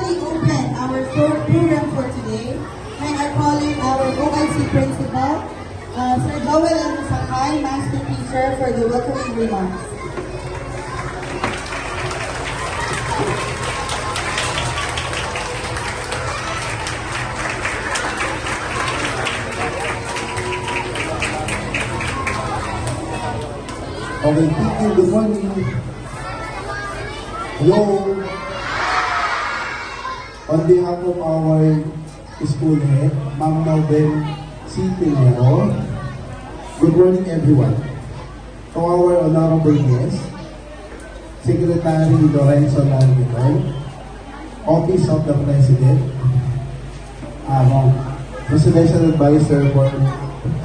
formally open our program for today, and are calling our OIC Principal, Sir Joel L. Sakay, Master Teacher, for the welcoming remarks. Okay, thank you. Good morning. Hello. On behalf of our school head, Ma'am Nobel C. Pinero, good morning everyone. To our honorable guest, Secretary Lorenzo Larguiton, Office of the President, Presidential Advisor for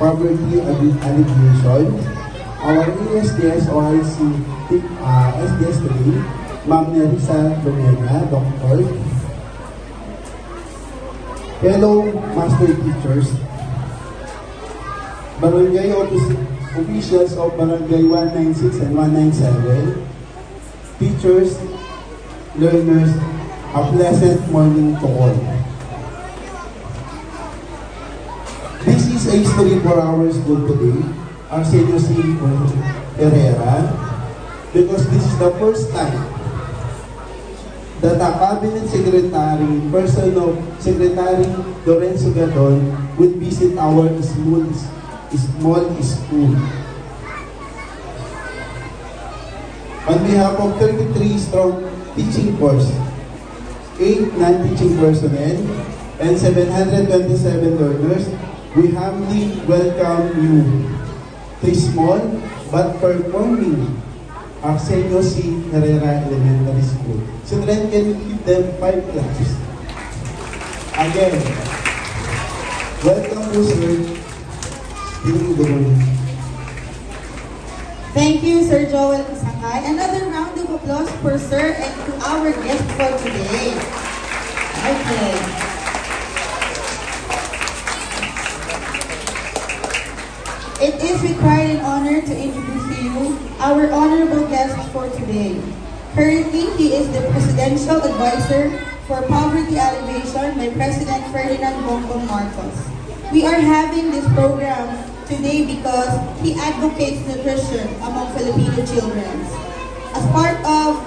Poverty Alleviation, our ESDS OIC SDS today, Ma'am Nerissa Lumena, Doctor. Hello, Master Teachers, Barangay Officials of Barangay 196 and 197, teachers, learners, a pleasant morning to all. This is a history for our school today, Arsenio C. Herrera, because this is the first time that a cabinet secretary, person of Secretary Lorenzo Gadon, will visit our small school. On behalf of 33 strong teaching force, 8 non-teaching personnel, and 727 learners, we humbly welcome you to small but performing Arsenio C. Herrera Elementary School. Children, can you give them 5 claps? Again, welcome to sir. Thank you, Sir Joel Sakay. Another round of applause for Sir and to our guest for today. Okay. It is required and honor to introduce to you our honorable guest for today. Currently, he is the Presidential Advisor for Poverty Alleviation by President Ferdinand Bongbong Marcos. We are having this program today because he advocates nutrition among Filipino children. As part of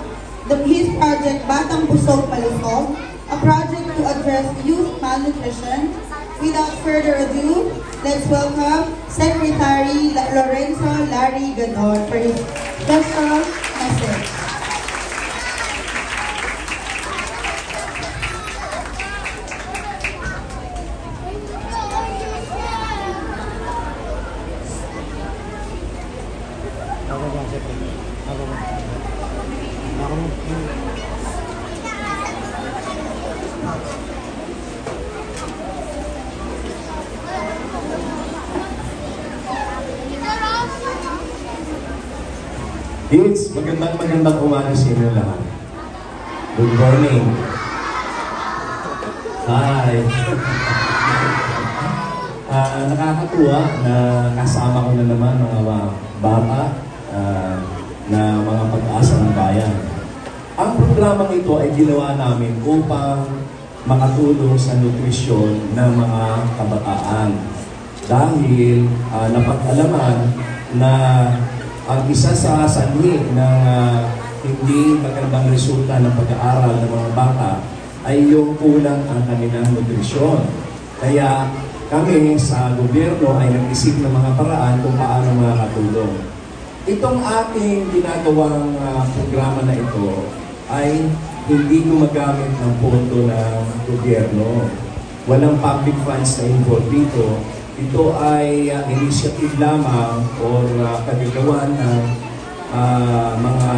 his project, Batang Busog Malusog, a project to address youth malnutrition. Without further ado, let's welcome Secretary Lorenzo Larry Gadon for his special message. Kids, magandang umaga sa inyo lahat. Good morning. Hi. Nakakatuwa na kasama ko na naman mga bata na mga pag-asa ng bayan. Ang programang ito ay ginawa namin upang makatulong sa nutrisyon ng mga kabataan. Dahil napag-alaman na ang isa sa sanhi ng hindi magandang resulta ng pag-aaral ng mga bata ay yung kulang ang kanilang nutrisyon. Kaya kami sa gobyerno ay nag-isip ng mga paraan kung paano makakatulong. Itong ating ginagawang programa na ito ay hindi gumagamit ng pondo ng gobyerno. Walang public funds na involved dito. Ito ay initiative lamang o kagagawan ng mga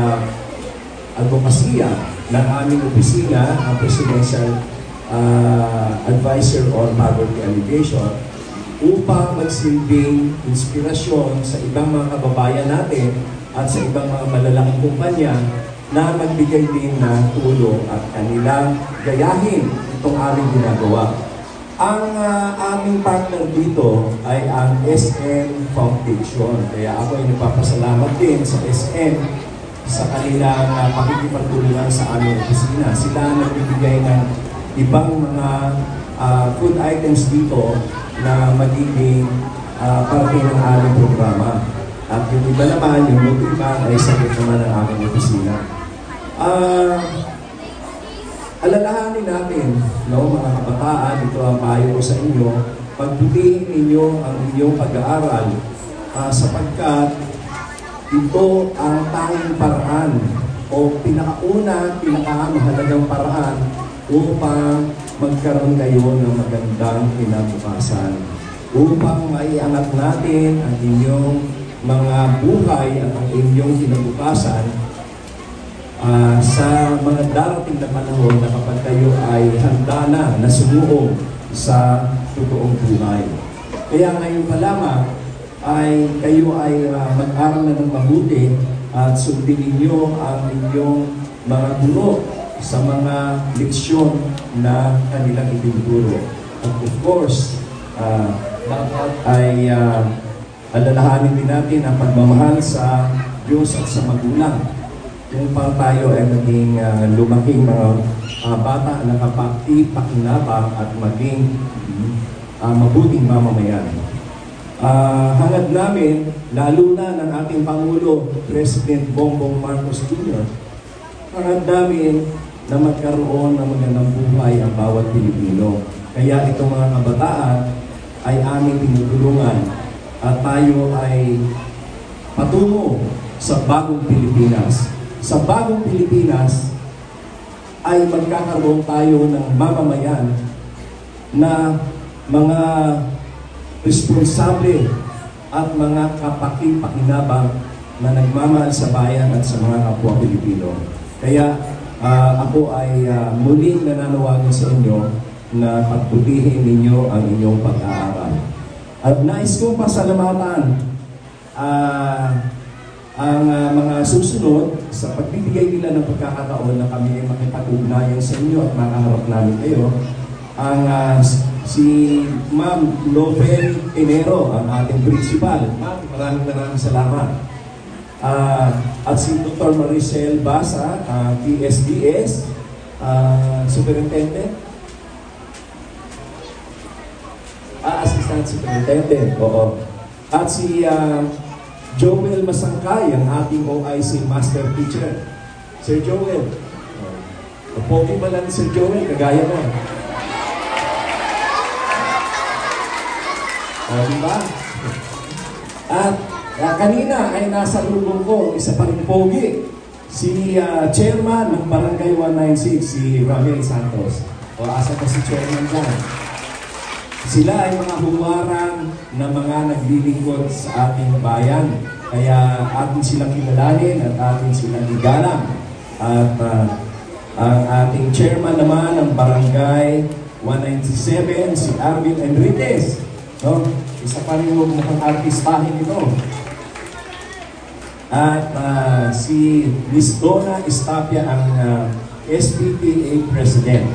advokasya ng aming opisina, ang Presidential Advisor on Poverty Alleviation, upang magsilbing inspirasyon sa ibang mga kababayan natin at sa ibang mga malalaking kumpanya na magbigay din ng tulong at kanilang gayahin itong aming ginagawa. Ang aming partner dito ay ang SM Foundation. Kaya ako ay nagpapasalamat din sa SM sa kanilang pakikipagtulungan sa aming opisina. Sila ang nagbibigay ng ibang mga food items dito na magiging parte ng aming programa. At yung iba naman, yung lutuan ay sakit naman ng aming opisina. Alalahanin natin, no, mga kabataan, ito ang payo ko sa inyo, pagbutihin ninyo ang inyong pag-aaral sapagkat ito ang tanging paraan o pinakamahalagang paraan upang magkaroon kayo ng magandang kinabukasan. Upang maiangat natin ang inyong mga buhay at ang inyong kinabukasan sa mga darating na panahon na kapag kayo ay handa na sumuong sa totoong buhay. Kaya ngayon pa lamang ay kayo ay mag-aral na ng mabuti at sundin ninyo ang inyong mga guro sa mga leksyon na kanilang itinuturo. At of course, dapat ay alalahanin din natin ang pagmamahal sa Diyos at sa magulang. Kung pa tayo ay maging lumaking mga bata na kapaki-pakinabang at maging mabuting mamamayan. Hangad namin, lalo na ng ating Pangulo, President Bongbong Marcos Jr., hangad namin na magkaroon ng magandang buhay ang bawat Pilipino. Kaya itong mga kabataan ay aming tinutulungan at tayo ay patungo sa bagong Pilipinas. Sa bagong Pilipinas ay magkakaroon tayo ng mamamayan na mga responsable at mga kapaki-pakinabang na nagmamahal sa bayan at sa mga kapwa Pilipino. Kaya ako ay muling nananawagan sa inyo na pagbutihin ninyo ang inyong pag-aaral. At nais kong pasalamatan ang mga susunod sa pagbibigay nila ng pagkakataon na kami ay makipag-ugnayan sa inyo at makaharap namin kayo. Ang si Ma'am Nobel Enero, ang ating principal. Ma'am, maraming salamat. At si Dr. Maricel Basa, PSDS, Superintendent. Assistant Superintendent, oo. At si Joel Masangkay, ang ating OIC Master Teacher. Sir Joel. Pogi ba lang Sir Joel? Kagaya mo. Diba? At kanina ay nasa lubong ko, isa pa rin pogi, si Chairman ng Barangay 196, si Ramil Santos. O asa pa si Chairman dyan? Sila ay mga huwarang na mga naglilingkod sa ating bayan. Kaya atin silang kilalanin at atin silang igalang. At ang ating chairman naman ng Barangay 197, si Arvin Enriquez. No? Isa pa rin yung mukhang artistahin ito. At si Miss Donna Estapia, ang SPPA President.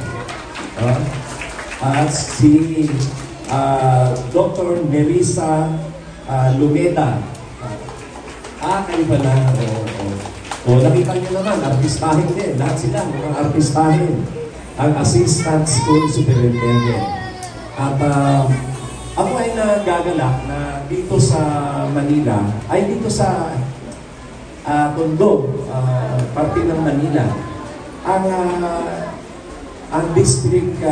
At si Dr. Melissa Lumeda. Kayo pala. Nakita nyo naman, artistahin din. Lahat sila, mga artistahin. Ang Assistant School Superintendent. At ako ay nagagalak na dito sa Manila, ay dito sa Tondo, parte ng Manila, ang district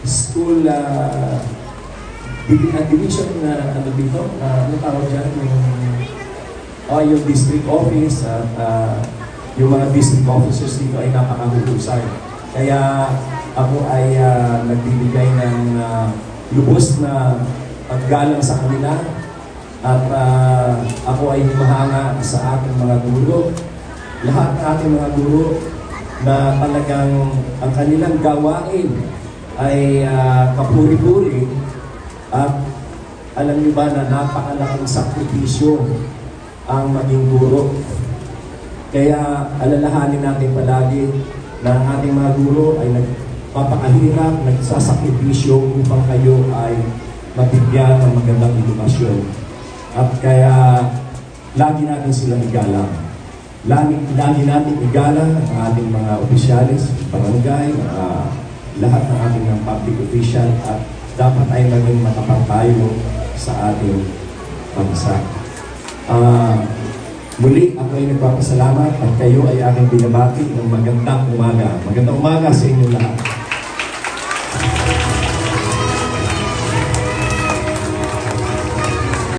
school division na ano dito, ano tawag dyan, yung district office at yung mga district officers dito ay napakahuhusay. Kaya ako ay nagbibigay ng lubos na paggalang sa kanila at ako ay humahanga sa ating mga guro. Lahat ng ating mga guro na talagang ang kanilang gawain ay kapuri-puri at alam niyo ba na napakalaking sakripisyo ang maging guro. Kaya alalahanin natin palagi na ang ating mga guro ay nagpapakahirap, nagsasakripisyo upang kayo ay mabigyan ng magandang edukasyon. At kaya lagi natin silang igalang. lagi natin igalang ang ating mga opisyalis, barangay, lahat ng ating mga public official at dapat ay maging matapat tayo sa ating bansa. Muli, ako ay nagpapasalamat at kayo ay aking binabati ng magandang umaga. Magandang umaga sa inyo lahat.